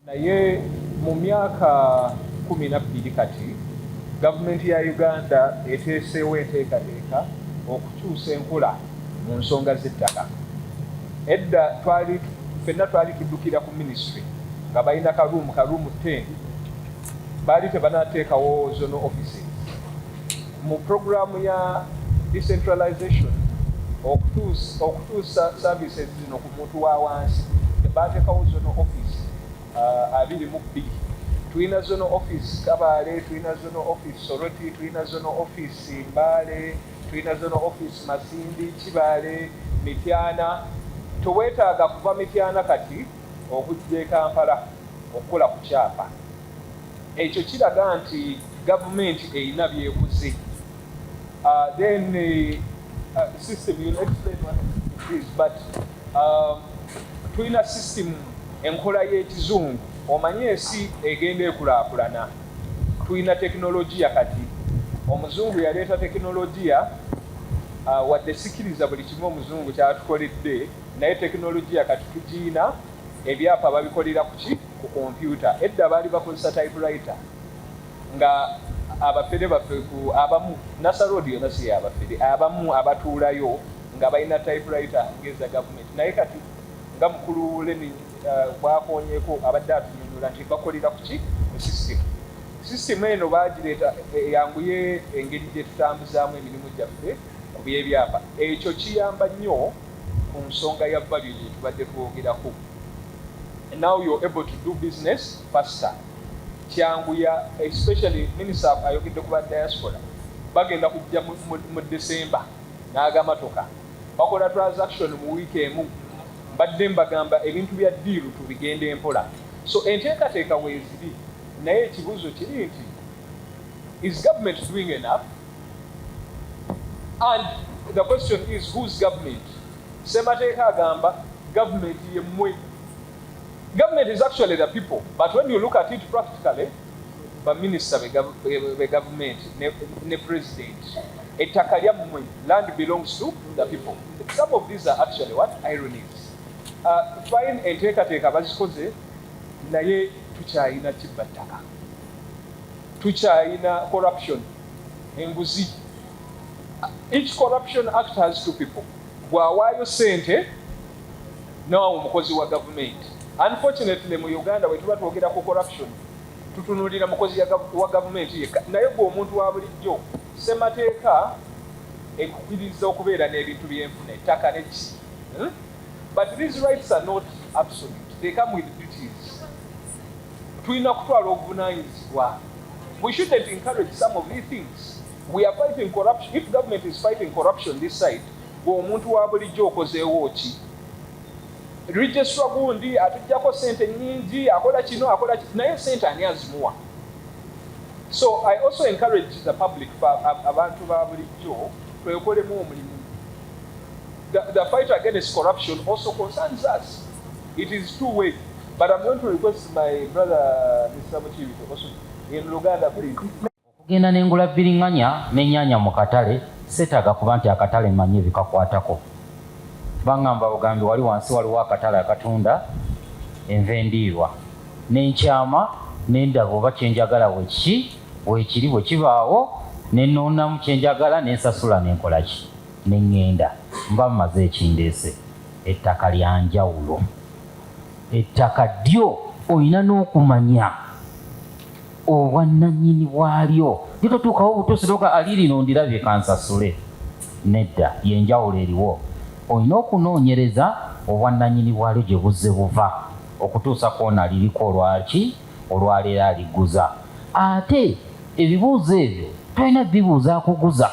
naye mu myaka 12 kati gavumenti ya Uganda eteeseewo enteekateeka okukyusa enkola mu nsonga z'ettaka. Edda ffenna twali tuddukira ku ministry nga balina karuumu 10 baali tebanateekawo zone offices. Mu programu ya decentralization okutuusa services zino ku muntu wa wansi bateekawo zone office 22. Tulina zone office Kabale, tulina zone office Soroti, tulina zone office Mbale, tulina zone office Masindi, Kibale, Mityana. Tuweetaaga kuva Mityana kati okujja e Kampala okukola ku kyapa. Ekyo kiraga nti gavumenti erina byekuze. Then system, you explain what it is, but tulina system enkola y'ekizungu omanye ensi egenda ekulaakulana. Tulina tekinologiya kati. Omuzungu yaleeta tekinologiya wadde sikiriza buli kimu omuzungu kyatukoledde, naye tekinologiya kati tugiina, ebyapa babikolera ku kompyuta. Edda baali bakozesa typewriter nga abafere baffe abamu Nasarodi yonna si abafere abamu abatuulayo nga balina typewriter ngeza gavumenti, naye kati nga mukulu Leni bwakonyeeko abadde atunyonnyola nti bakolera ku system. System eno bagireeta yanguye engeri gye tutambuzaamu emirimu gyaffe ku by'ebyapa. Ekyo kiyamba nnyo ku nsonga ya value gye tubadde twogerako. Now you're able to do business faster. Kyanguya, especially Minister ayogedde ku ba diaspora, bagenda kujja mu December n'agamotoka bakola transaction mu wiiki emu. Badde mbagamba ebintu bya ddiiru tubigende empola. So enteekateeka weeziri, naye ekibuuzo kiri nti is government doing enough? And the question is, whose government? Ssemateeka agamba government yemmwe. Government is actually the people, but when you look at it practically, the minister, the government, the president, ettaka lyammwe, land belongs to the people. Some of these are actually what? Ironies. Fine enteekateeka bazikoze, naye tukyayina kibbattaka. Tukyayina corruption, enguzi. Each corruption act has two people. Bw'awaayo sente, n'awo omukozi wa gavumenti. Unfortunately mu Uganda bwe tuba twogera ku corruption tutunuulira mukozi wa gavumenti yekka, naye gwe omuntu wa bulijjo ssemateeka ekukiriza okubeera n'ebintu by'enfuna ettaka n'eki. But these rights are not absolute. They come with duties. Tulina kutwala obuvunaanyizibwa. We shouldn't encourage some of these things. We are fighting corruption. If government is fighting corruption this side, gwe omuntu wa bulijjo okozeewo ki? Registra gundi atujjako sente nyingi akola kino akola naye sente ani azimuwa. So I also encourage the public, abantu ba bulijjo twekolemu omulimu. The fight against corruption also concerns us. It is two-way. But I'm going to request my brother Mr. Muchibi also in Luganda, please. Okugenda n'engula bbiriŋŋanya n'ennyaanya mu katale seetaaga kuba nti akatale mmanyi ebikakwatako. Bangamba Bugambi wali wansi waliwo akatale akatunda enva endiirwa n'enkyama n'endaba oba kyenjagala weekiri bwe kibaawo nenoonamu kyenjagala nensasula nenkola ki neŋŋenda mba mmaze ekindeese. Ettaka lya njawulo. Ettaka ddyo olina n'okumanya obwannannyini bwalyo. Litotuukawo obutuusi toga ali lino ndirabye kansasule. Nedda yenjawulo eriwo. Olina okunoonyereza obwannannyini bwalyo gye buzze buva okutuusa kwona liriko olwaki olwaleero aliguza. Ate ebibuuzo ebyo tolina bibuuza akuguza.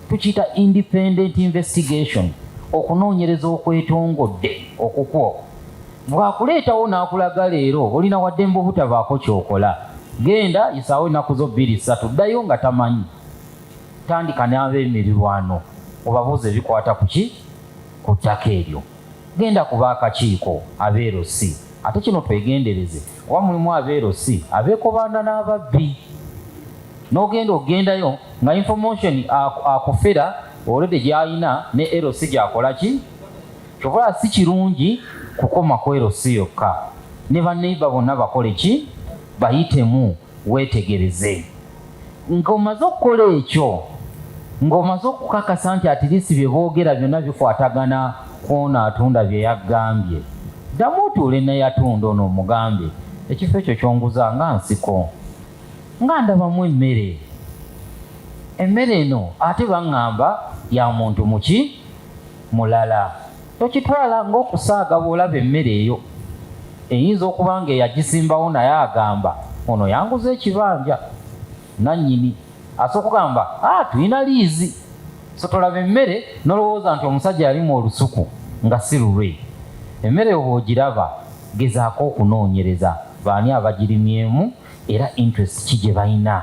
Tukiyita independent investigation, okunoonyereza okwetongodde okukwo. Bwakuleetawo n'akulaga leero olina waddembe obutavaako kyokola. Genda yisaawo ennaku zo 2-3 ddayo nga tamanyi. Tandika n'abeemirirwano obabuuza ebikwata ku ki ku ttaka eryo. Genda kuba akakiiko abeerosi. Ate kino twegendereze oba mulimu abeerosi abeekobanda n'ababbi. N'ogenda ogendayo nga information akufera olwedde gy'alina ne erosi gy'akola ki. Kyokka si kirungi kukoma ku erosi yokka. ne banneiba bonna bakole ki bayitemu weetegereze ng'omaze okukola ekyo ng'omaze okukakasa nti atirisi bye boogera byonna bikwatagana kwona atunda bye yagambye ddamu otuule neyatunda ono omugambe ekifo ekyo kyonguza nga nsiko nga ndabamu emmere eno ate baŋŋamba ya muntu muki mulala tokitwala ng'okusaaga bw'olaba emmere eyo eyinza okuba nga eyagisimbawo naye agamba ono yanguza ekibanja nannyini asooka okugamba tulina liizi so tolaba emmere nolowooza nti omusajja yalimu olusuku nga si lulwe emmere oba ogiraba gezaako okunoonyereza baani abagirimyemu era interest ki gye balina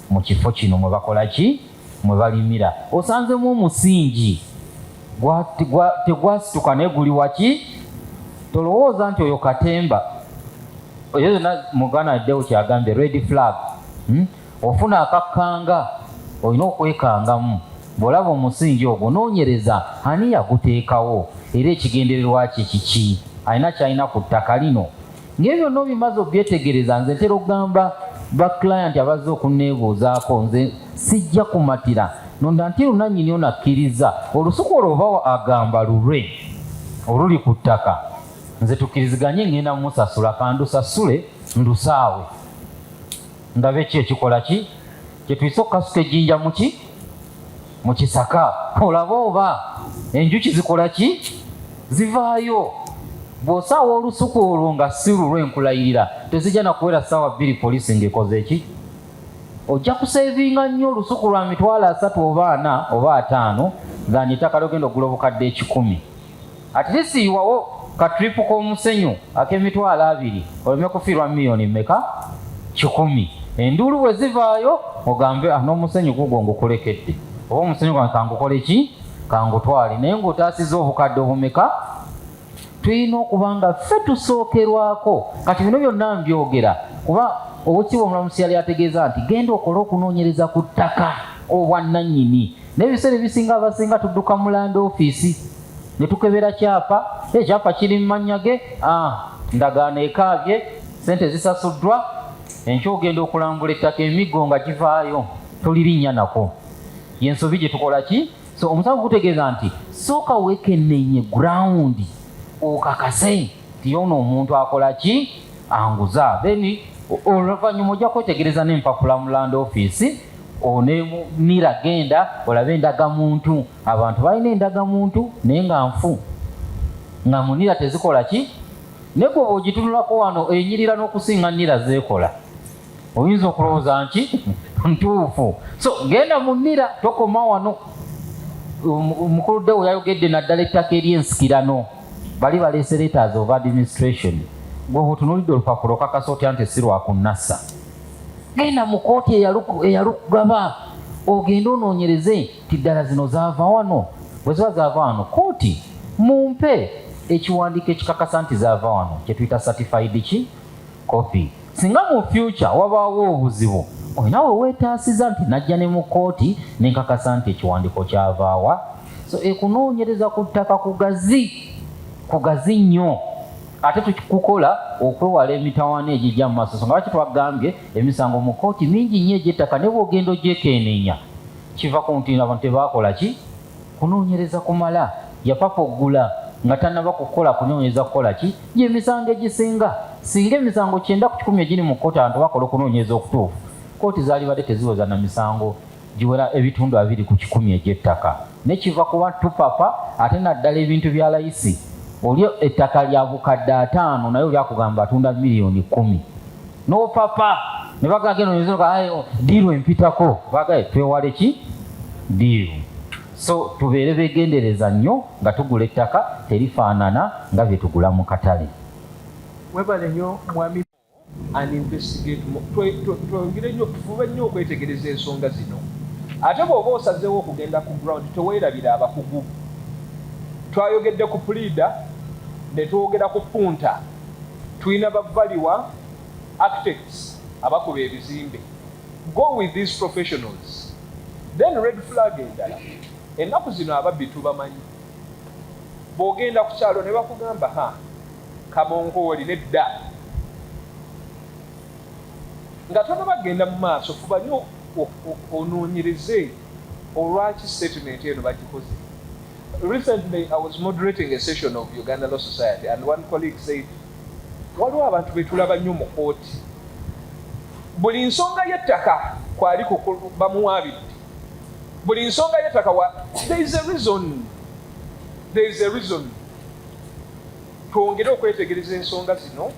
mu kifo kino mwe bakola ki mwe balimira osanzemu omusingi tegwasituka naye guli waki tolowooza nti oyo katemba oyo yonna mugana addewo kyagambye red flag ofuna akakkanga olina okwekangamu bw'olaba omusingi ogwo noonyereza ani yaguteekawo era ekigendererwa kye kiki alina kyalina ku ttaka lino ng'ebyo byonna obimaze obyetegereza nze ntera okugamba baklayant abazze okunneebuuzaako nze sijja kumatira nonda nti lunannyini onakkiriza olusuku olwo oba agamba lulwe oluli ku ttaka nze tukkiriziganye ngenda mumusasula kandusasule ndusaawe ndabe ki ekikola ki kyetuyise okukasuka ejjinja muki mu kisaka olaba oba enjuki zikola ki zivaayo bw'osaawa olusuku olwo nga si lulwe nkulayirira tezijja nakuwera ssaawa 2 poliisi ng'ekoze eki ojja kuseevinga nnyo olusuku lwa mitwalo 3 oba 4 oba 5 zani ettaka lyogenda ogula obukadde 10 atlisi iwawo katripu k'omusenyu ak'emitwalo 2 oleme kufiirwa miliyoni mmeka 10 enduulu bwe zivaayo ogambe n'omusenyu gugwo ngukulekedde oba omusenyu gwange kangukole ki kangutwale naye ng'otaasiza obukadde obumeka tulina okuba nga ffe tusookerwako kati bino byonna mbyogera kuba oweekitiibwa omulamuzi yali ategeeza nti genda okole okunoonyereza ku ttaka obwannannyini n'ebiseera ebisinga abasinga tudduka mu land office ne tukebera kyapa ekyapa kiri mu mannya ge ndagaano ekaabye sente zisasuddwa enkya ogenda okulambula ettaka emiggo nga givaayo tolirinnya nako yensobi gye tukola ki so omusango gutegeeza nti sooka weekenneenye ground okakase nti yono omuntu akola ki anguza then oluvannyuma ojja kwetegereza n'empapula mu land office onemunira genda olabe endagamuntu abantu balina endagamuntu naye nga nfu nga munira tezikola ki naye gwe ogitunulako wano enyirira n'okusinga nira zeekola oyinza okulowooza nti ntuufu so genda munira tokoma wano mukulu ddewo yayogedde naddala ettaka ery'ensikirano bali baleese letters of administration gwe obutunulidde olupapula okakasa otya nti si lwakunnassa genda mu kooti eyalugaba ogende onoonyereze ti ddala zino zaava wano bwe ziba zaava wano kooti mumpe ekiwandiiko ekikakasa nti zaava wano kyetuyita certified ki copy singa mu future wabaawo obuzibu olinawe weetaasiza nti najja ne mu kooti nenkakasa nti ekiwandiiko kyavaawa so ekunoonyereza ku ttaka kugazi nnyo ate tukikukola okwewala emitawaana egijja mu maaso so nga baki twagambye emisango mu kooti mingi nnyo egy'ettaka ne bw'ogenda ogyekenneenya kiva ku nti abantu tebaakola ki kunoonyereza kumala yapapa oggula nga tannaba kukola kunoonyereza kukola ki gy'emisango egisinga singa emisango 9 ku 10 egiri mu kooti abantu bakola okunoonyereza okutuufu kooti zaali badde teziwoza na misango giwera ebitundu 2 ku 10 egy'ettaka nekiva kuba tupapa ate naddala ebintu bya layisi oli ettaka lya bukadde 5 naye oli akugamba atunda miliyoni 10 n'opapa ne bagagenda onyezeka diiru empitako bagaye twewale ki diiru so tubeere begendereza nnyo nga tugula ettaka terifaanana nga bye tugula mu katale webale nnyo mwami and investigate twongere nnyo tufube nnyo okwetegereza ensonga zino ate bw'oba osazeewo okugenda ku ground teweerabira abakugu twayogedde ku puliida ne twogera ku punta tulina bavaliwa architects abakuba ebizimbe go with these professionals then red flag endala ennaku zino ababbi tubamanyi bw'ogenda ku kyalo ne bakugamba kabongooli nedda nga tonabagenda mu maaso fuba nnyo onoonyereze olwaki statement eno bagikoze. Recently I was moderating a session of Uganda Law Society and one colleague said waliwo abantu betulaba nnyo mu kooti buli nsonga y'ettaka kwaliko bamuwaabidde buli nsonga y'ettaka there is a reason twongere okwetegereza ensonga zino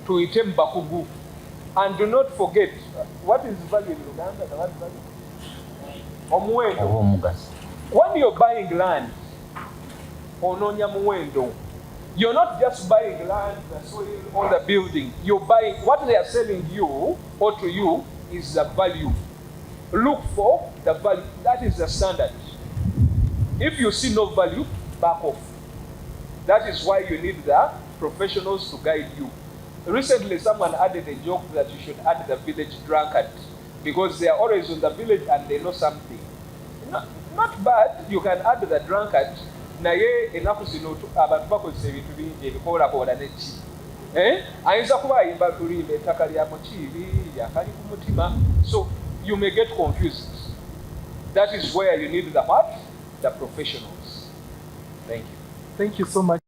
tuyite mu bakugu and do not forget what is value in Uganda, the word value omuwendo. When you're buying land onoonya muwendo. You're not just buying land, the soil, or the building. You're buying what they are selling you or to you is the value. Look for the value. That is the standard. If you see no value, back off. That is why you need the professionals to guide you. Recently, someone added a joke that you should add the village drunkard because they are always in the village and they know something. Not bad. You can add the drunkard. Naye ennaku zino abantu bakozesa ebintu bingi ebikoolakoola neki ayinza kuba ayimba lulimba ettaka lya mukiibi lyakali ku mutima, so you may get confused. That is where you need the what? The professionals. Thank you. Thank you so much.